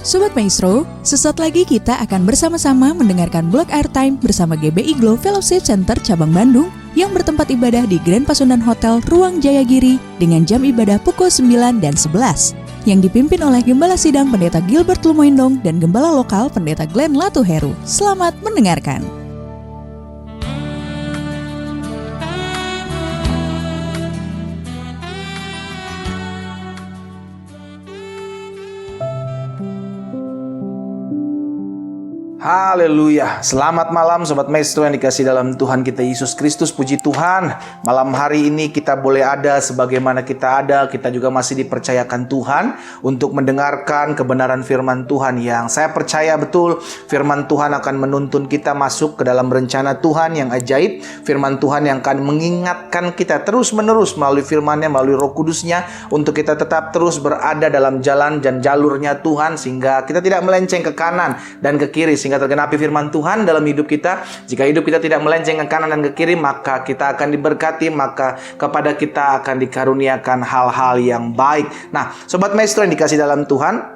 Sobat Maestro, sesaat lagi kita akan bersama-sama mendengarkan Block Airtime bersama GBI Glow Fellowship Center Cabang Bandung yang bertempat ibadah di Grand Pasundan Hotel Ruang Jayagiri dengan jam ibadah pukul 9 dan 11 yang dipimpin oleh Gembala Sidang Pendeta Gilbert Lumoindong dan Gembala Lokal Pendeta Glenn Latuheru. Selamat mendengarkan. Haleluya, selamat malam Sobat Maestro yang dikasih dalam Tuhan kita Yesus Kristus. Puji Tuhan, malam hari ini kita boleh ada sebagaimana kita ada. Kita juga masih dipercayakan Tuhan untuk mendengarkan kebenaran firman Tuhan yang saya percaya betul firman Tuhan akan menuntun kita masuk ke dalam rencana Tuhan yang ajaib. Firman Tuhan yang akan mengingatkan kita terus menerus melalui firman-Nya, melalui Roh Kudus-Nya, untuk kita tetap terus berada dalam jalan dan jalurnya Tuhan, sehingga kita tidak melenceng ke kanan dan ke kiri, sehingga tergenapi firman Tuhan dalam hidup kita. Jika hidup kita tidak melenceng ke kanan dan ke kiri, maka kita akan diberkati, maka kepada kita akan dikaruniakan hal-hal yang baik. Nah, Sobat Maestro yang dikasih dalam Tuhan,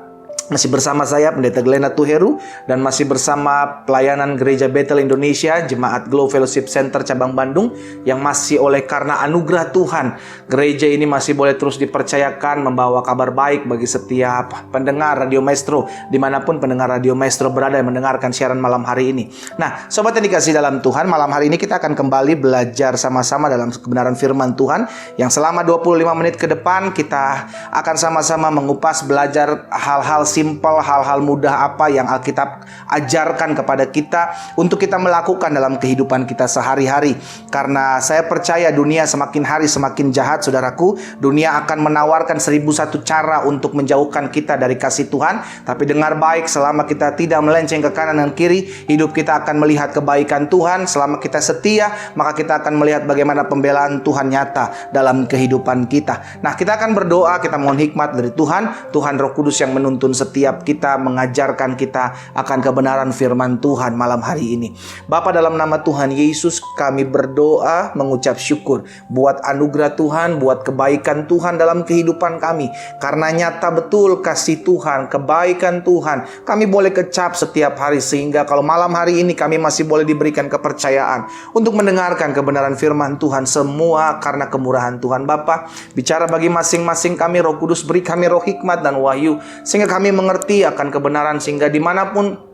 masih bersama saya Pendeta Glenn Latuheru dan masih bersama pelayanan Gereja Bethel Indonesia, Jemaat Glow Fellowship Center Cabang Bandung, yang masih oleh karena anugerah Tuhan, gereja ini masih boleh terus dipercayakan membawa kabar baik bagi setiap pendengar Radio Maestro, dimanapun pendengar Radio Maestro berada yang mendengarkan siaran malam hari ini. Nah, Sobat yang dikasih dalam Tuhan, malam hari ini kita akan kembali belajar sama-sama dalam kebenaran firman Tuhan, yang selama 25 menit ke depan kita akan sama-sama mengupas, belajar hal-hal simpel, hal-hal mudah apa yang Alkitab ajarkan kepada kita untuk kita melakukan dalam kehidupan kita sehari-hari. Karena saya percaya dunia semakin hari semakin jahat, saudaraku. Dunia akan menawarkan 1001 cara untuk menjauhkan kita dari kasih Tuhan. Tapi dengar baik, selama kita tidak melenceng ke kanan dan kiri, hidup kita akan melihat kebaikan Tuhan. Selama kita setia, maka kita akan melihat bagaimana pembelaan Tuhan nyata dalam kehidupan kita. Nah, kita akan berdoa, kita mohon hikmat dari Tuhan. Tuhan Roh Kudus yang menuntun setiap kita, mengajarkan kita akan kebenaran firman Tuhan malam hari ini. Bapa, dalam nama Tuhan Yesus kami berdoa, mengucap syukur buat anugerah Tuhan, buat kebaikan Tuhan dalam kehidupan kami. Karena nyata betul kasih Tuhan, kebaikan Tuhan kami boleh kecap setiap hari, sehingga kalau malam hari ini kami masih boleh diberikan kepercayaan untuk mendengarkan kebenaran firman Tuhan, semua karena kemurahan Tuhan. Bapa, bicara bagi masing-masing kami, Roh Kudus beri kami roh hikmat dan wahyu, sehingga kami mengerti akan kebenaran, sehingga dimanapun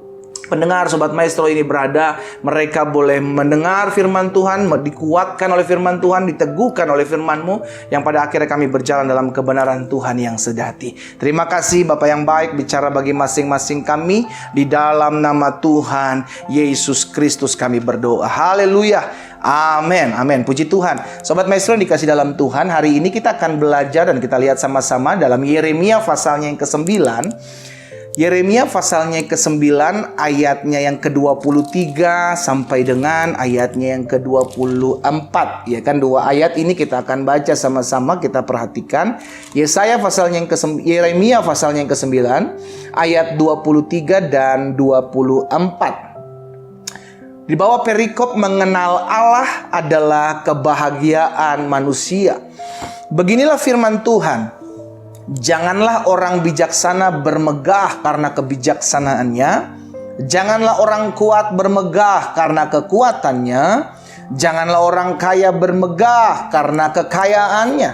pendengar Sobat Maestro ini berada, mereka boleh mendengar firman Tuhan, dikuatkan oleh firman Tuhan, diteguhkan oleh firman-Mu, yang pada akhirnya kami berjalan dalam kebenaran Tuhan yang sejati. Terima kasih Bapa yang baik, bicara bagi masing-masing kami, di dalam nama Tuhan Yesus Kristus kami berdoa. Haleluya. Amin, amin. Puji Tuhan. Sobat Maestro yang dikasih dalam Tuhan, hari ini kita akan belajar dan kita lihat sama-sama dalam Yeremia pasalnya yang ke-9. Yeremia pasalnya yang ke-9 ayatnya yang ke-23 sampai dengan ayatnya yang ke-24. Ya kan, dua ayat ini kita akan baca sama-sama, kita perhatikan. Yesaya pasalnya yang Yeremia pasalnya yang ke-9 ayat 23 dan 24. Di bawah perikop mengenal Allah adalah kebahagiaan manusia. Beginilah firman Tuhan. Janganlah orang bijaksana bermegah karena kebijaksanaannya. Janganlah orang kuat bermegah karena kekuatannya. Janganlah orang kaya bermegah karena kekayaannya.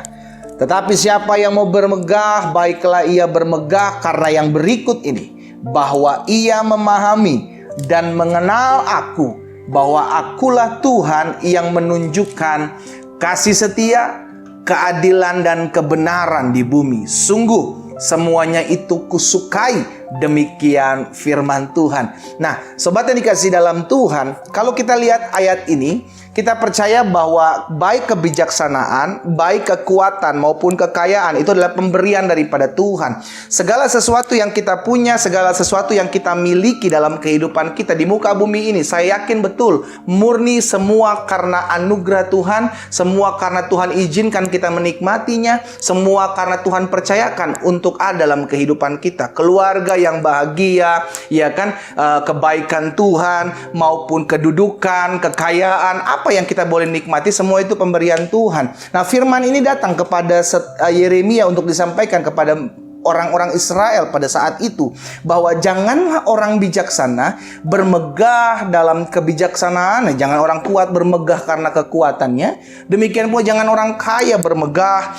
Tetapi siapa yang mau bermegah, baiklah ia bermegah karena yang berikut ini, bahwa ia memahami dan mengenal aku, bahwa akulah Tuhan yang menunjukkan kasih setia, keadilan dan kebenaran di bumi. Sungguh semuanya itu kusukai, demikian firman Tuhan. Nah, sobat yang dikasih dalam Tuhan, kalau kita lihat ayat ini, kita percaya bahwa baik kebijaksanaan, baik kekuatan maupun kekayaan itu adalah pemberian daripada Tuhan. Segala sesuatu yang kita punya, segala sesuatu yang kita miliki dalam kehidupan kita di muka bumi ini, saya yakin betul murni semua karena anugerah Tuhan, semua karena Tuhan izinkan kita menikmatinya, semua karena Tuhan percayakan untuk ada dalam kehidupan kita. Keluarga yang bahagia, ya kan, kebaikan Tuhan maupun kedudukan, kekayaan, apa yang kita boleh nikmati, semua itu pemberian Tuhan. Nah, firman ini datang kepada Yeremia untuk disampaikan kepada orang-orang Israel pada saat itu, bahwa janganlah orang bijaksana bermegah dalam kebijaksanaan, jangan orang kuat bermegah karena kekuatannya, demikian pula jangan orang kaya bermegah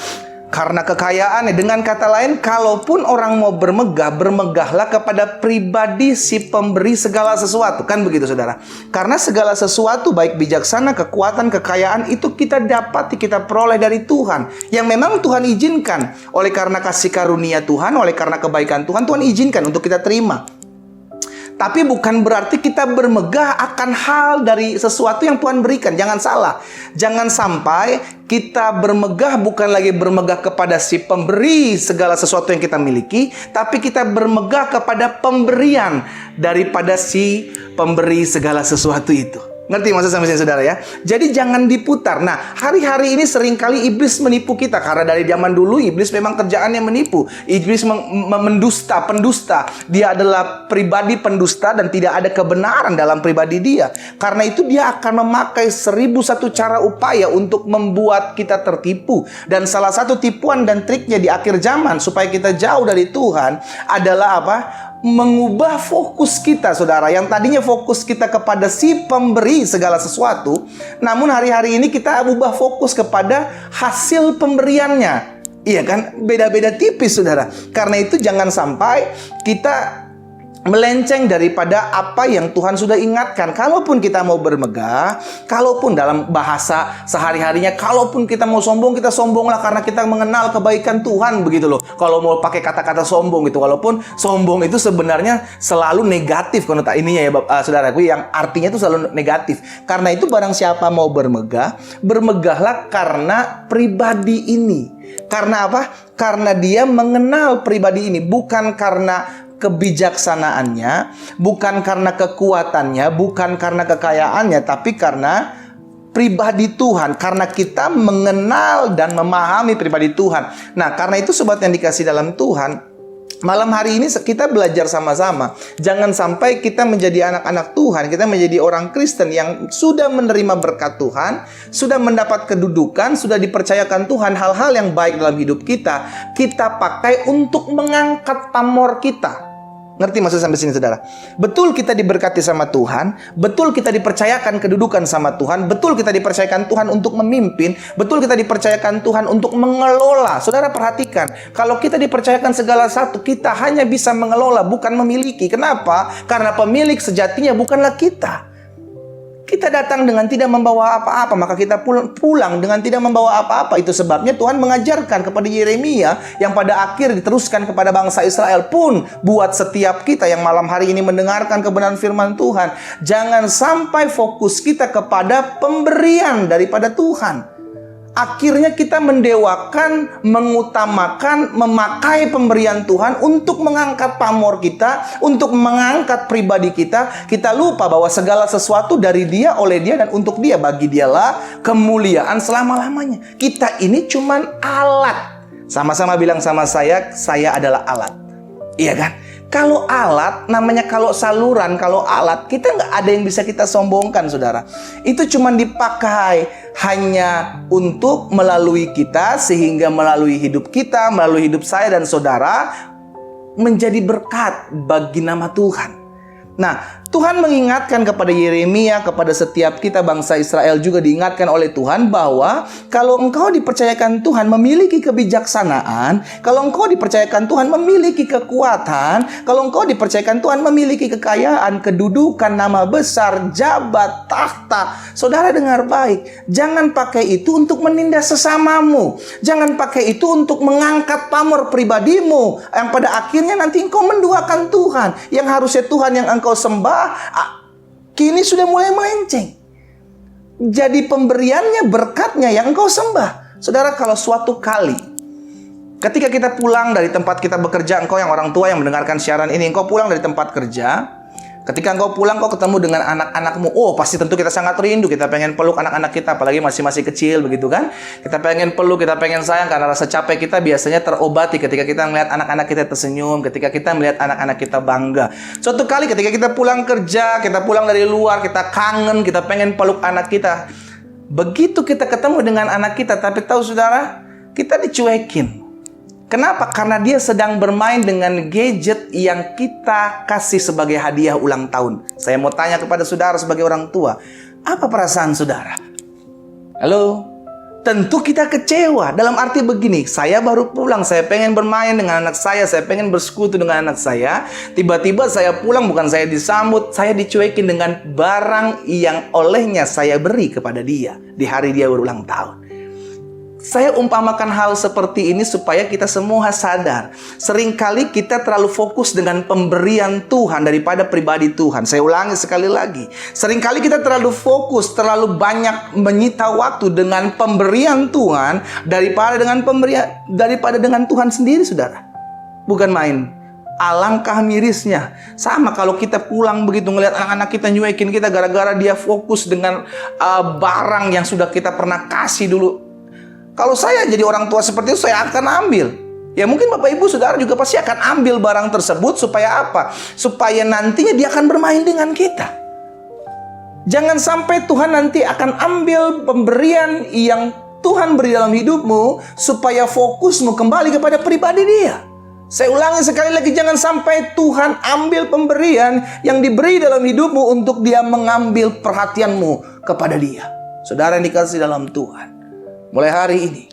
karena kekayaannya. Dengan kata lain, kalaupun orang mau bermegah, bermegahlah kepada pribadi si pemberi segala sesuatu. Kan begitu saudara. Karena segala sesuatu baik bijaksana, kekuatan, kekayaan itu kita dapati, kita peroleh dari Tuhan. Yang memang Tuhan izinkan. Oleh karena kasih karunia Tuhan, oleh karena kebaikan Tuhan, Tuhan izinkan untuk kita terima. Tapi bukan berarti kita bermegah akan hal dari sesuatu yang Tuhan berikan. Jangan salah. Jangan sampai kita bermegah bukan lagi bermegah kepada si pemberi segala sesuatu yang kita miliki, tapi kita bermegah kepada pemberian daripada si pemberi segala sesuatu itu. Ngerti maksud sampai sini saudara ya? Jadi jangan diputar. Nah, hari-hari ini seringkali iblis menipu kita. Karena dari zaman dulu iblis memang kerjaannya menipu. Iblis mendusta, pendusta. Dia adalah pribadi pendusta dan tidak ada kebenaran dalam pribadi dia. Karena itu dia akan memakai 1001 cara upaya untuk membuat kita tertipu. Dan salah satu tipuan dan triknya di akhir zaman supaya kita jauh dari Tuhan adalah apa? Mengubah fokus kita, saudara. Yang tadinya fokus kita kepada si pemberi segala sesuatu, namun hari-hari ini kita ubah fokus kepada hasil pemberiannya. Iya kan? Beda-beda tipis, saudara. Karena itu jangan sampai kita melenceng daripada apa yang Tuhan sudah ingatkan. Kalaupun kita mau bermegah, kalaupun dalam bahasa sehari-harinya, kalaupun kita mau sombong, kita sombonglah karena kita mengenal kebaikan Tuhan, begitu loh. Kalau mau pakai kata-kata sombong gitu, walaupun sombong itu sebenarnya selalu negatif konotasinya ininya ya, saudaraku, yang artinya itu selalu negatif. Karena itu barang siapa mau bermegah, bermegahlah karena pribadi ini. Karena apa? Karena dia mengenal pribadi ini, bukan karena kebijaksanaannya, bukan karena kekuatannya, bukan karena kekayaannya, tapi karena pribadi Tuhan. Karena kita mengenal dan memahami pribadi Tuhan. Nah, karena itu sobat yang dikasih dalam Tuhan, malam hari ini kita belajar sama-sama. Jangan sampai kita menjadi anak-anak Tuhan, kita menjadi orang Kristen yang sudah menerima berkat Tuhan, sudah mendapat kedudukan, sudah dipercayakan Tuhan hal-hal yang baik dalam hidup kita, kita pakai untuk mengangkat pamor kita. Ngerti maksud sampai sini saudara? Betul kita diberkati sama Tuhan, betul kita dipercayakan kedudukan sama Tuhan, betul kita dipercayakan Tuhan untuk memimpin, betul kita dipercayakan Tuhan untuk mengelola. Saudara perhatikan, kalau kita dipercayakan segala satu, kita hanya bisa mengelola, bukan memiliki. Kenapa? Karena pemilik sejatinya bukanlah kita. Kita datang dengan tidak membawa apa-apa, maka kita pulang dengan tidak membawa apa-apa. Itu sebabnya Tuhan mengajarkan kepada Yeremia yang pada akhir diteruskan kepada bangsa Israel pun buat setiap kita yang malam hari ini mendengarkan kebenaran firman Tuhan. Jangan sampai fokus kita kepada pemberian daripada Tuhan. Akhirnya kita mendewakan, mengutamakan, memakai pemberian Tuhan untuk mengangkat pamor kita, untuk mengangkat pribadi kita. Kita lupa bahwa segala sesuatu dari Dia, oleh Dia, dan untuk Dia. Bagi Dialah kemuliaan selama-lamanya. Kita ini cuman alat. Sama-sama bilang sama saya adalah alat. Iya kan? Kalau alat, namanya kalau saluran, kalau alat, kita nggak ada yang bisa kita sombongkan, saudara. Itu cuma dipakai hanya untuk melalui kita, sehingga melalui hidup kita, melalui hidup saya dan saudara, menjadi berkat bagi nama Tuhan. Nah, Tuhan mengingatkan kepada Yeremia, kepada setiap kita bangsa Israel juga diingatkan oleh Tuhan bahwa kalau engkau dipercayakan Tuhan memiliki kebijaksanaan, kalau engkau dipercayakan Tuhan memiliki kekuatan, kalau engkau dipercayakan Tuhan memiliki kekayaan, kedudukan, nama besar, jabat, tahta, saudara dengar baik, jangan pakai itu untuk menindas sesamamu, jangan pakai itu untuk mengangkat pamor pribadimu, yang pada akhirnya nanti engkau menduakan Tuhan, yang harusnya Tuhan yang engkau sembah kini sudah mulai melenceng. Jadi pemberiannya, berkatnya yang engkau sembah. Saudara, kalau suatu kali ketika kita pulang dari tempat kita bekerja, engkau yang orang tua yang mendengarkan siaran ini, engkau pulang dari tempat kerja. Ketika engkau pulang, kau ketemu dengan anak-anakmu. Oh, pasti tentu kita sangat rindu. Kita pengen peluk anak-anak kita, apalagi masih kecil, begitu kan? Kita pengen peluk, kita pengen sayang, karena rasa capek kita biasanya terobati ketika kita melihat anak-anak kita tersenyum, ketika kita melihat anak-anak kita bangga. Suatu kali ketika kita pulang kerja, kita pulang dari luar, kita kangen, kita pengen peluk anak kita. Begitu kita ketemu dengan anak kita, tapi tahu saudara, kita dicuekin. Kenapa? Karena dia sedang bermain dengan gadget yang kita kasih sebagai hadiah ulang tahun. Saya mau tanya kepada saudara sebagai orang tua, apa perasaan saudara? Halo? Tentu kita kecewa. Dalam arti begini, saya baru pulang, saya pengen bermain dengan anak saya pengen bersekutu dengan anak saya. Tiba-tiba saya pulang, bukan saya disambut, saya dicuekin dengan barang yang olehnya saya beri kepada dia di hari dia berulang tahun. Saya umpamakan hal seperti ini supaya kita semua sadar. Seringkali kita terlalu fokus dengan pemberian Tuhan daripada pribadi Tuhan. Saya ulangi sekali lagi. Seringkali kita terlalu fokus, terlalu banyak menyita waktu dengan pemberian Tuhan daripada dengan Tuhan sendiri, saudara. Bukan main. Alangkah mirisnya. Sama kalau kita pulang begitu ngelihat anak-anak kita nyuekin kita gara-gara dia fokus dengan barang yang sudah kita pernah kasih dulu. Kalau saya jadi orang tua seperti itu, saya akan ambil. Ya mungkin Bapak Ibu Saudara juga pasti akan ambil barang tersebut supaya apa? Supaya nantinya dia akan bermain dengan kita. Jangan sampai Tuhan nanti akan ambil pemberian yang Tuhan beri dalam hidupmu supaya fokusmu kembali kepada pribadi dia. Saya ulangi sekali lagi, jangan sampai Tuhan ambil pemberian yang diberi dalam hidupmu untuk dia mengambil perhatianmu kepada dia. Saudara yang dikasihi dalam Tuhan, mulai hari ini,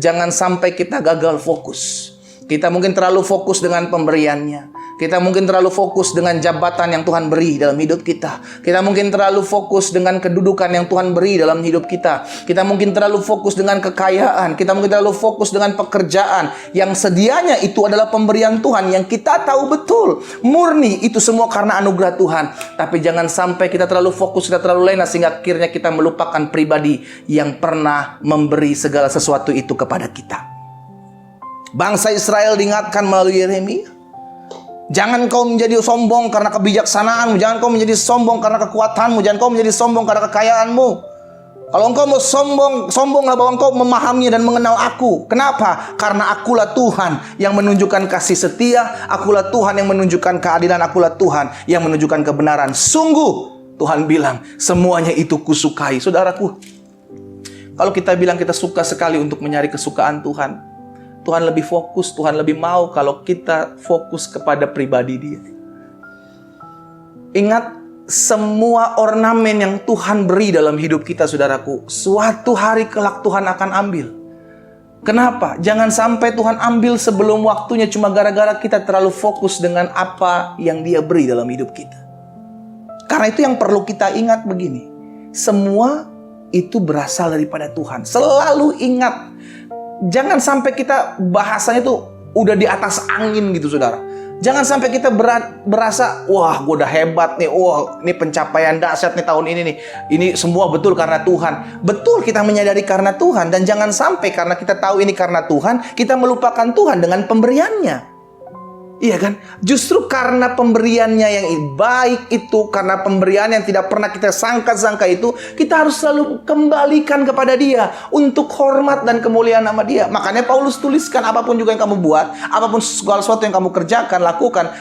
jangan sampai kita gagal fokus. Kita mungkin terlalu fokus dengan pemberiannya. Kita mungkin terlalu fokus dengan jabatan yang Tuhan beri dalam hidup kita. Kita mungkin terlalu fokus dengan kedudukan yang Tuhan beri dalam hidup kita. Kita mungkin terlalu fokus dengan kekayaan. Kita mungkin terlalu fokus dengan pekerjaan yang sedianya itu adalah pemberian Tuhan, yang kita tahu betul murni itu semua karena anugerah Tuhan. Tapi jangan sampai kita terlalu fokus, kita terlalu lena sehingga akhirnya kita melupakan pribadi yang pernah memberi segala sesuatu itu kepada kita. Bangsa Israel diingatkan melalui Yeremia, jangan kau menjadi sombong karena kebijaksanaanmu, jangan kau menjadi sombong karena kekuatanmu, jangan kau menjadi sombong karena kekayaanmu. Kalau engkau mau sombonglah bahwa engkau memahami dan mengenal aku. Kenapa? Karena akulah Tuhan yang menunjukkan kasih setia, akulah Tuhan yang menunjukkan keadilan, akulah Tuhan yang menunjukkan kebenaran. Sungguh Tuhan bilang, semuanya itu kusukai. Saudaraku, kalau kita bilang kita suka sekali untuk mencari kesukaan Tuhan, Tuhan lebih fokus, Tuhan lebih mau kalau kita fokus kepada pribadi dia. Ingat, semua ornamen yang Tuhan beri dalam hidup kita, saudaraku, suatu hari kelak Tuhan akan ambil. Kenapa? Jangan sampai Tuhan ambil sebelum waktunya cuma gara-gara kita terlalu fokus dengan apa yang dia beri dalam hidup kita. Karena itu yang perlu kita ingat begini, semua itu berasal daripada Tuhan. Selalu ingat. Jangan sampai kita bahasanya tuh udah di atas angin gitu, saudara. Jangan sampai kita berasa, wah gue udah hebat nih, wah ini pencapaian dahsyat nih tahun ini nih. Ini semua betul karena Tuhan. Betul, kita menyadari karena Tuhan. Dan jangan sampai karena kita tahu ini karena Tuhan, kita melupakan Tuhan dengan pemberiannya. Iya kan? Justru karena pemberiannya yang baik itu, karena pemberian yang tidak pernah kita sangka-sangka itu, kita harus selalu kembalikan kepada dia untuk hormat dan kemuliaan nama dia. Makanya Paulus tuliskan, apapun juga yang kamu buat, apapun segala sesuatu yang kamu kerjakan,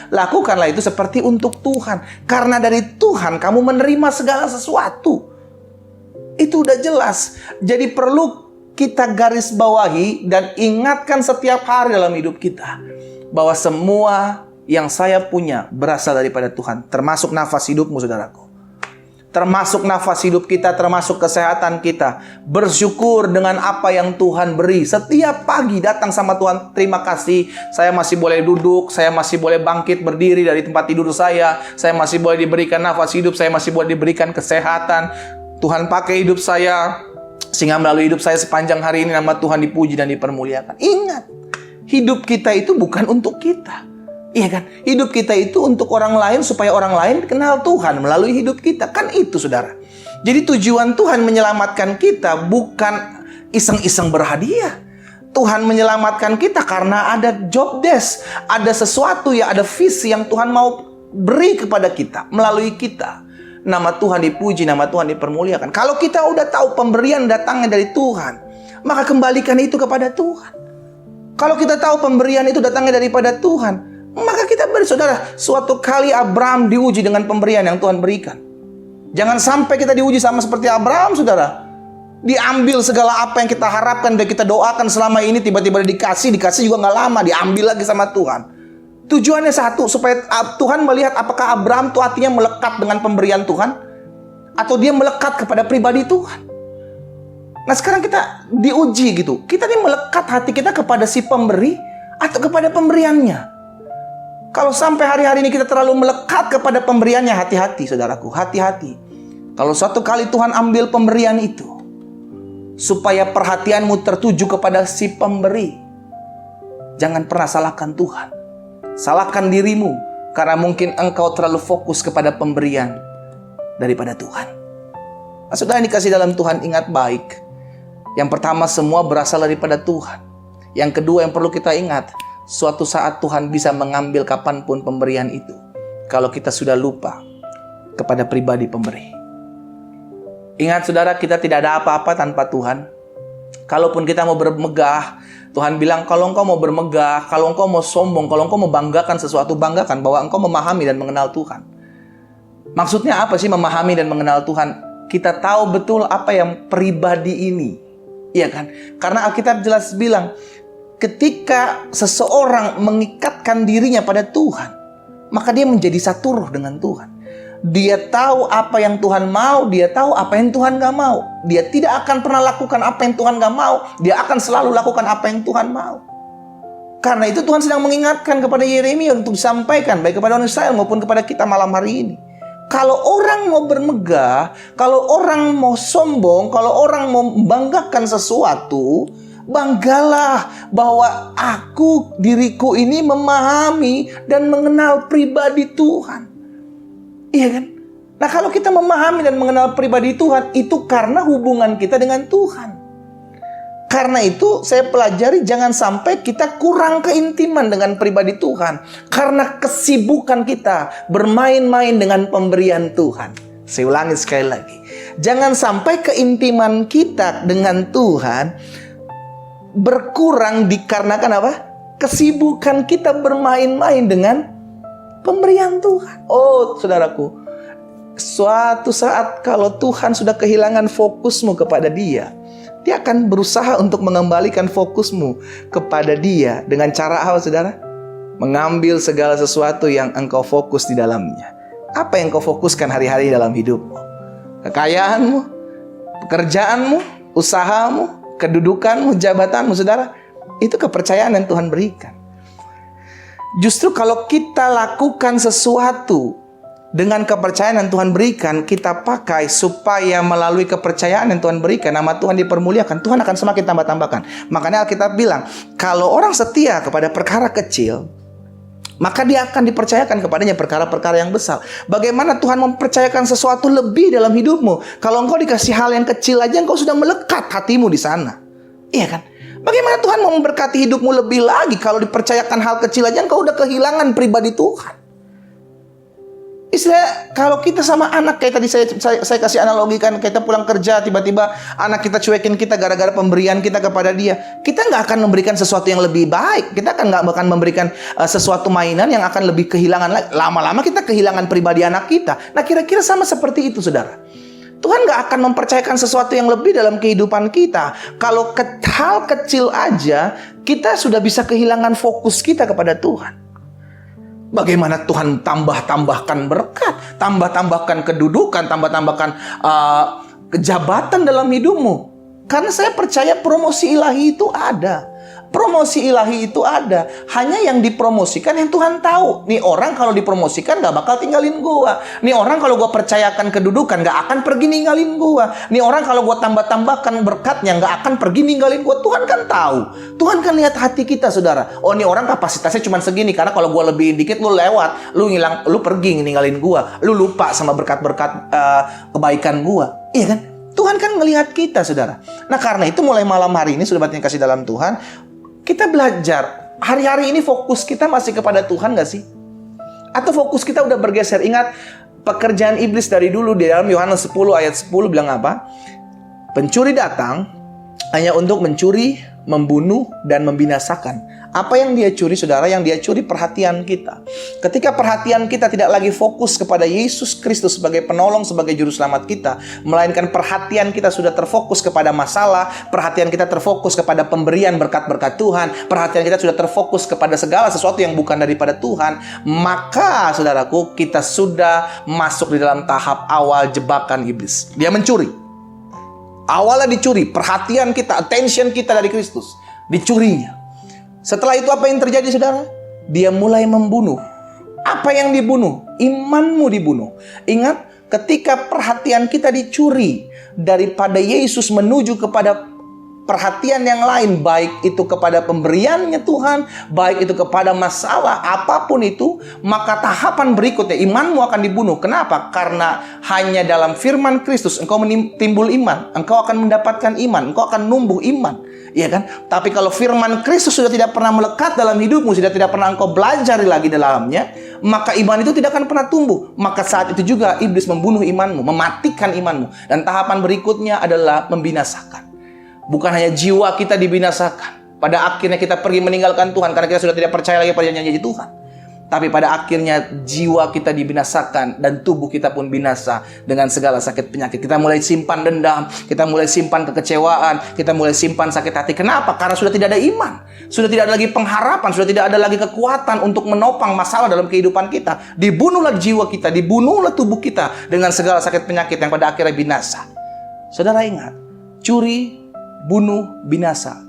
lakukanlah itu seperti untuk Tuhan. Karena dari Tuhan kamu menerima segala sesuatu. Itu udah jelas. Jadi perlu kita garis bawahi dan ingatkan setiap hari dalam hidup kita, bahwa semua yang saya punya berasal daripada Tuhan. Termasuk nafas hidupmu, saudaraku. Termasuk nafas hidup kita, termasuk kesehatan kita. Bersyukur dengan apa yang Tuhan beri. Setiap pagi datang sama Tuhan, terima kasih, saya masih boleh duduk, saya masih boleh bangkit berdiri dari tempat tidur saya masih boleh diberikan nafas hidup, saya masih boleh diberikan kesehatan. Tuhan pakai hidup saya, sehingga melalui hidup saya sepanjang hari ini nama Tuhan dipuji dan dipermuliakan. Ingat, hidup kita itu bukan untuk kita. Iya kan? Hidup kita itu untuk orang lain, supaya orang lain kenal Tuhan melalui hidup kita. Kan itu, saudara. Jadi tujuan Tuhan menyelamatkan kita bukan iseng-iseng berhadiah. Tuhan menyelamatkan kita karena ada job desk. Ada sesuatu ya, ada visi yang Tuhan mau beri kepada kita melalui kita. Nama Tuhan dipuji, nama Tuhan dipermuliakan. Kalau kita udah tahu pemberian datangnya dari Tuhan, maka kembalikan itu kepada Tuhan. Kalau kita tahu pemberian itu datangnya daripada Tuhan, maka kita beri. Saudara, suatu kali Abraham diuji dengan pemberian yang Tuhan berikan. Jangan sampai kita diuji sama seperti Abraham, saudara. Diambil segala apa yang kita harapkan dan kita doakan selama ini, tiba-tiba dikasih juga nggak lama, diambil lagi sama Tuhan. Tujuannya satu, supaya Tuhan melihat apakah Abraham tuh hatinya melekat dengan pemberian Tuhan, atau dia melekat kepada pribadi Tuhan. Nah sekarang kita diuji gitu, kita nih melekat hati kita kepada si pemberi atau kepada pemberiannya. Kalau sampai hari-hari ini kita terlalu melekat kepada pemberiannya, hati-hati saudaraku, hati-hati. Kalau suatu kali Tuhan ambil pemberian itu, supaya perhatianmu tertuju kepada si pemberi, jangan pernah salahkan Tuhan. Salahkan dirimu, karena mungkin engkau terlalu fokus kepada pemberian daripada Tuhan. Nah, saudara yang dikasih dalam Tuhan, ingat baik. Yang pertama, semua berasal daripada Tuhan. Yang kedua yang perlu kita ingat, suatu saat Tuhan bisa mengambil kapanpun pemberian itu, kalau kita sudah lupa kepada pribadi pemberi. Ingat saudara, kita tidak ada apa-apa tanpa Tuhan. Kalaupun kita mau bermegah, Tuhan bilang kalau engkau mau bermegah, kalau engkau mau sombong, kalau engkau mau banggakan sesuatu, banggakan bahwa engkau memahami dan mengenal Tuhan. Maksudnya apa sih memahami dan mengenal Tuhan? Kita tahu betul apa yang pribadi ini. Iya kan? Karena Alkitab jelas bilang, ketika seseorang mengikatkan dirinya pada Tuhan, maka dia menjadi satu roh dengan Tuhan. Dia tahu apa yang Tuhan mau, dia tahu apa yang Tuhan gak mau. Dia tidak akan pernah lakukan apa yang Tuhan gak mau, dia akan selalu lakukan apa yang Tuhan mau. Karena itu Tuhan sedang mengingatkan kepada Yeremia untuk disampaikan, baik kepada orang Israel maupun kepada kita malam hari ini. Kalau orang mau bermegah, kalau orang mau sombong, kalau orang mau membanggakan sesuatu, banggalah bahwa diriku ini memahami dan mengenal pribadi Tuhan. Iya kan? Nah kalau kita memahami dan mengenal pribadi Tuhan, itu karena hubungan kita dengan Tuhan. Karena itu saya pelajari jangan sampai kita kurang keintiman dengan pribadi Tuhan, karena kesibukan kita bermain-main dengan pemberian Tuhan. Saya ulangi sekali lagi. Jangan sampai keintiman kita dengan Tuhan berkurang dikarenakan apa? Kesibukan kita bermain-main dengan pemberian Tuhan. Oh saudaraku, suatu saat kalau Tuhan sudah kehilangan fokusmu kepada Dia, Dia akan berusaha untuk mengembalikan fokusmu kepada Dia. Dengan cara apa saudara? Mengambil segala sesuatu yang engkau fokus di dalamnya. Apa yang engkau fokuskan hari-hari dalam hidupmu? Kekayaanmu, pekerjaanmu, usahamu, kedudukanmu, jabatanmu saudara. Itu kepercayaan yang Tuhan berikan. Justru kalau kita lakukan sesuatu dengan kepercayaan yang Tuhan berikan, kita pakai supaya melalui kepercayaan yang Tuhan berikan, nama Tuhan dipermuliakan, Tuhan akan semakin tambah-tambahkan. Makanya Alkitab bilang, kalau orang setia kepada perkara kecil, maka dia akan dipercayakan kepadanya perkara-perkara yang besar. Bagaimana Tuhan mempercayakan sesuatu lebih dalam hidupmu? Kalau engkau dikasih hal yang kecil aja, engkau sudah melekat hatimu di sana. Iya kan? Bagaimana Tuhan mau memberkati hidupmu lebih lagi kalau dipercayakan hal kecil aja engkau udah kehilangan pribadi Tuhan. Istilah kalau kita sama anak, kayak tadi saya kasih analogi kan, kita pulang kerja tiba-tiba anak kita cuekin kita gara-gara pemberian kita kepada dia. Kita nggak akan memberikan sesuatu yang lebih baik. Kita nggak akan memberikan sesuatu mainan yang akan lebih kehilangan. Lama-lama kita kehilangan pribadi anak kita. Nah kira-kira sama seperti itu saudara. Tuhan gak akan mempercayakan sesuatu yang lebih dalam kehidupan kita kalau hal kecil aja kita sudah bisa kehilangan fokus kita kepada Tuhan. Bagaimana Tuhan tambah-tambahkan berkat, tambah-tambahkan kedudukan, tambah-tambahkan kejabatan dalam hidupmu. Karena saya percaya promosi ilahi itu ada. Promosi ilahi itu ada. Hanya yang dipromosikan yang Tuhan tahu. Nih orang kalau dipromosikan gak bakal tinggalin gua. Nih orang kalau gua percayakan kedudukan gak akan pergi ninggalin gua. Nih orang kalau gua tambah-tambahkan berkatnya gak akan pergi ninggalin gua. Tuhan kan tahu. Tuhan kan lihat hati kita saudara. Oh nih orang kapasitasnya cuma segini, karena kalau gua lebih dikit lu lewat, lu ngilang, lu pergi ninggalin gua. Lu lupa sama berkat-berkat kebaikan gua. Iya kan? Tuhan kan ngelihat kita saudara. Nah karena itu mulai malam hari ini saudara yang kasih dalam Tuhan, kita belajar, hari-hari ini fokus kita masih kepada Tuhan gak sih? Atau fokus kita udah bergeser? Ingat, pekerjaan iblis dari dulu di dalam Yohanes 10 ayat 10 bilang apa? Pencuri datang hanya untuk mencuri, membunuh, dan membinasakan. Apa yang dia curi, saudara? Yang dia curi perhatian kita. Ketika perhatian kita tidak lagi fokus kepada Yesus Kristus sebagai penolong, sebagai juru selamat kita, melainkan perhatian kita sudah terfokus kepada masalah, perhatian kita terfokus kepada pemberian berkat-berkat Tuhan, perhatian kita sudah terfokus kepada segala sesuatu yang bukan daripada Tuhan, maka saudaraku, kita sudah masuk di dalam tahap awal jebakan iblis. Dia mencuri. Awalnya dicuri, perhatian kita, attention kita dari Kristus, dicurinya. Setelah itu apa yang terjadi, saudara? Dia mulai membunuh. Apa yang dibunuh? Imanmu dibunuh. Ingat, ketika perhatian kita dicuri daripada Yesus menuju kepada perhatian yang lain, baik itu kepada pemberiannya Tuhan, baik itu kepada masalah, apapun itu, maka tahapan berikutnya imanmu akan dibunuh. Kenapa? Karena hanya dalam firman Kristus engkau timbul iman, engkau akan mendapatkan iman, engkau akan numbuh iman. Iya kan? Tapi kalau firman Kristus sudah tidak pernah melekat dalam hidupmu, sudah tidak pernah engkau belajar lagi dalamnya, maka iman itu tidak akan pernah tumbuh. Maka saat itu juga iblis membunuh imanmu, mematikan imanmu. Dan tahapan berikutnya adalah membinasakan. Bukan hanya jiwa kita dibinasakan, pada akhirnya kita pergi meninggalkan Tuhan karena kita sudah tidak percaya lagi pada janji Tuhan. Tapi pada akhirnya jiwa kita dibinasakan dan tubuh kita pun binasa dengan segala sakit penyakit. Kita mulai simpan dendam, kita mulai simpan kekecewaan, kita mulai simpan sakit hati. Kenapa? Karena sudah tidak ada iman, sudah tidak ada lagi pengharapan, sudah tidak ada lagi kekuatan untuk menopang masalah dalam kehidupan kita. Dibunuhlah jiwa kita, dibunuhlah tubuh kita dengan segala sakit penyakit yang pada akhirnya binasa. Saudara ingat, curi, bunuh, binasa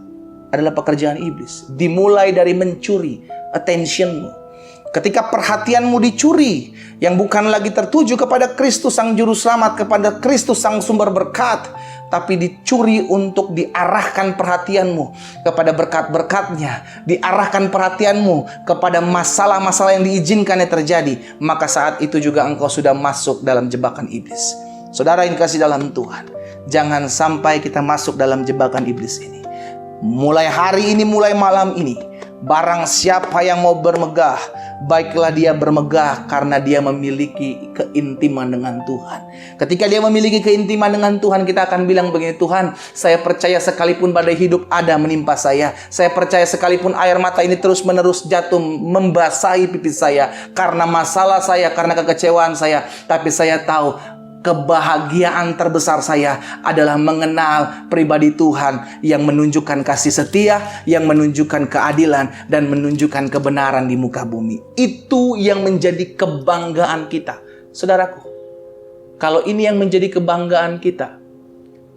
adalah pekerjaan iblis. Dimulai dari mencuri attentionmu. Ketika perhatianmu dicuri, yang bukan lagi tertuju kepada Kristus Sang Juru Selamat, kepada Kristus Sang Sumber Berkat, tapi dicuri untuk diarahkan perhatianmu kepada berkat-berkatnya, diarahkan perhatianmu kepada masalah-masalah yang diizinkannya terjadi, maka saat itu juga engkau sudah masuk dalam jebakan iblis. Saudara yang kasih dalam Tuhan, jangan sampai kita masuk dalam jebakan iblis ini. Mulai hari ini, mulai malam ini, barang siapa yang mau bermegah, baiklah dia bermegah karena dia memiliki keintiman dengan Tuhan. Ketika dia memiliki keintiman dengan Tuhan, kita akan bilang begini, Tuhan, saya percaya sekalipun badai hidup ada menimpa saya percaya sekalipun air mata ini terus-menerus jatuh membasahi pipi saya karena masalah saya, karena kekecewaan saya, tapi saya tahu kebahagiaan terbesar saya adalah mengenal pribadi Tuhan yang menunjukkan kasih setia, yang menunjukkan keadilan, dan menunjukkan kebenaran di muka bumi. Itu yang menjadi kebanggaan kita. Saudaraku, kalau ini yang menjadi kebanggaan kita,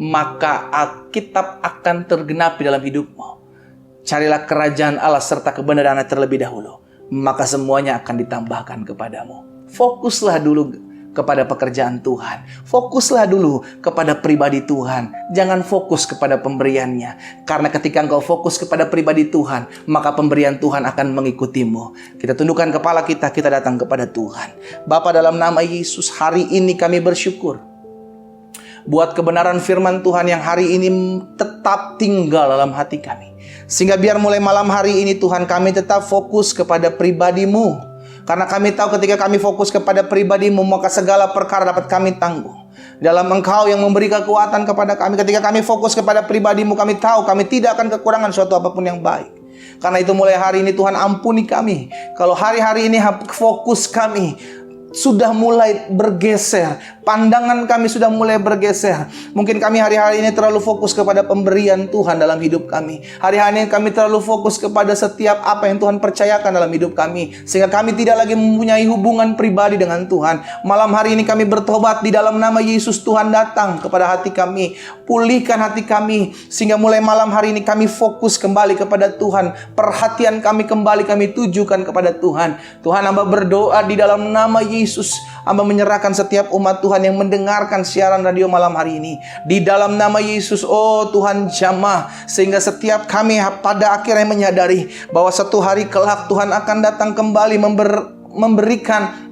maka Alkitab akan tergenapi dalam hidupmu. Carilah kerajaan Allah serta kebenarannya terlebih dahulu, maka semuanya akan ditambahkan kepadamu. Fokuslah dulu kepada pekerjaan Tuhan. Fokuslah dulu kepada pribadi Tuhan. Jangan fokus kepada pemberiannya. Karena ketika engkau fokus kepada pribadi Tuhan, maka pemberian Tuhan akan mengikutimu. Kita tundukkan kepala kita datang kepada Tuhan. Bapa, dalam nama Yesus, hari ini kami bersyukur buat kebenaran firman Tuhan yang hari ini tetap tinggal dalam hati kami. Sehingga biar mulai malam hari ini Tuhan, kami tetap fokus kepada pribadi-Mu. Karena kami tahu ketika kami fokus kepada pribadi-Mu, maka segala perkara dapat kami tanggung. Dalam Engkau yang memberi kekuatan kepada kami. Ketika kami fokus kepada pribadi-Mu, kami tahu kami tidak akan kekurangan suatu apapun yang baik. Karena itu mulai hari ini Tuhan, ampuni kami kalau hari-hari ini fokus kami sudah mulai bergeser, pandangan kami sudah mulai bergeser. Mungkin kami hari-hari ini terlalu fokus kepada pemberian Tuhan dalam hidup kami. Hari-hari ini kami terlalu fokus kepada setiap apa yang Tuhan percayakan dalam hidup kami, sehingga kami tidak lagi mempunyai hubungan pribadi dengan Tuhan. Malam hari ini kami bertobat di dalam nama Yesus. Tuhan datang kepada hati kami, pulihkan hati kami, sehingga mulai malam hari ini kami fokus kembali kepada Tuhan. Perhatian kami kembali kami tujukan kepada Tuhan. Tuhan, hamba berdoa di dalam nama Yesus, hamba menyerahkan setiap umat Tuhan yang mendengarkan siaran radio malam hari ini. Di dalam nama Yesus, oh Tuhan, jamah sehingga setiap kami pada akhirnya menyadari bahwa satu hari kelak Tuhan akan datang kembali memberikan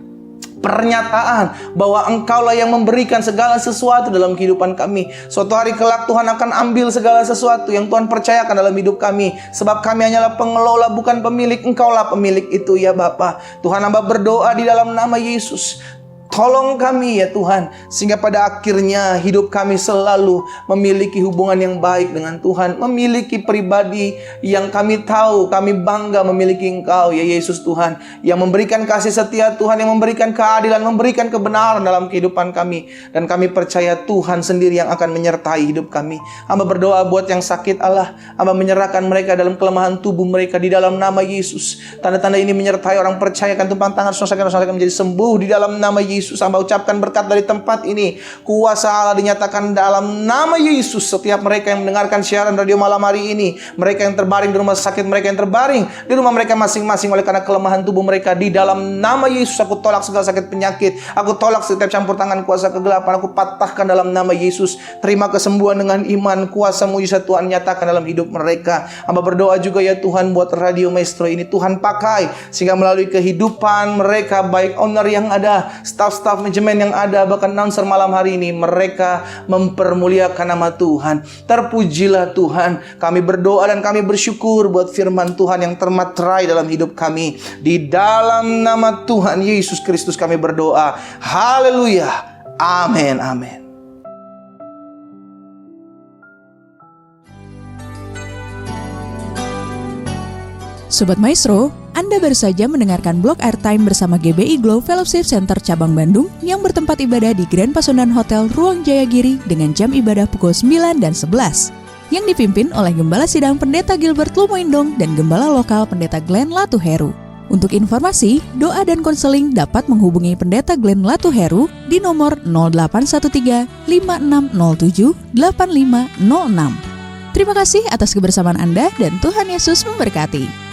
pernyataan bahwa Engkaulah yang memberikan segala sesuatu dalam kehidupan kami. Suatu hari kelak Tuhan akan ambil segala sesuatu yang Tuhan percayakan dalam hidup kami, sebab kami hanyalah pengelola, bukan pemilik. Engkaulah pemilik itu ya Bapa. Tuhan, hamba berdoa di dalam nama Yesus, Tolong kami ya Tuhan, sehingga pada akhirnya hidup kami selalu memiliki hubungan yang baik dengan Tuhan, memiliki pribadi yang kami tahu, kami bangga memiliki Engkau ya Yesus Tuhan, yang memberikan kasih setia Tuhan, yang memberikan keadilan, memberikan kebenaran dalam kehidupan kami. Dan kami percaya Tuhan sendiri yang akan menyertai hidup kami. Hamba berdoa buat yang sakit Allah, hamba menyerahkan mereka dalam kelemahan tubuh mereka di dalam nama Yesus. Tanda-tanda ini menyertai orang percaya, kan tumpang tangan orang sakit menjadi sembuh di dalam nama Yesus. Hamba ucapkan berkat dari tempat ini. Kuasa Allah dinyatakan dalam nama Yesus. Setiap mereka yang mendengarkan siaran radio malam hari ini, mereka yang terbaring di rumah sakit, mereka yang terbaring di rumah mereka masing-masing oleh karena kelemahan tubuh mereka, di dalam nama Yesus aku tolak segala sakit penyakit. Aku tolak setiap campur tangan kuasa kegelapan. Aku patahkan dalam nama Yesus. Terima kesembuhan dengan iman. Kuasa mujizat Tuhan nyatakan dalam hidup mereka. Hamba berdoa juga ya Tuhan buat Radio Maestro ini, Tuhan pakai sehingga melalui kehidupan mereka, baik owner yang ada, staff-staff manajemen yang ada, bahkan announcer malam hari ini, mereka mempermuliakan nama Tuhan. Terpujilah Tuhan. Kami berdoa dan kami bersyukur buat firman Tuhan yang termaterai dalam hidup kami. Di dalam nama Tuhan Yesus Kristus kami berdoa. Haleluya. Amin. Amin. Sobat Maestro, Anda baru saja mendengarkan Blog Airtime bersama GBI Glow Fellowship Center Cabang Bandung yang bertempat ibadah di Grand Pasundan Hotel Ruang Jayagiri dengan jam ibadah pukul 9 dan 11. Yang dipimpin oleh Gembala Sidang Pendeta Gilbert Lumoindong dan Gembala Lokal Pendeta Glenn Latuheru. Untuk informasi, doa dan konseling dapat menghubungi Pendeta Glenn Latuheru di nomor 0813 5607 8506. Terima kasih atas kebersamaan Anda dan Tuhan Yesus memberkati.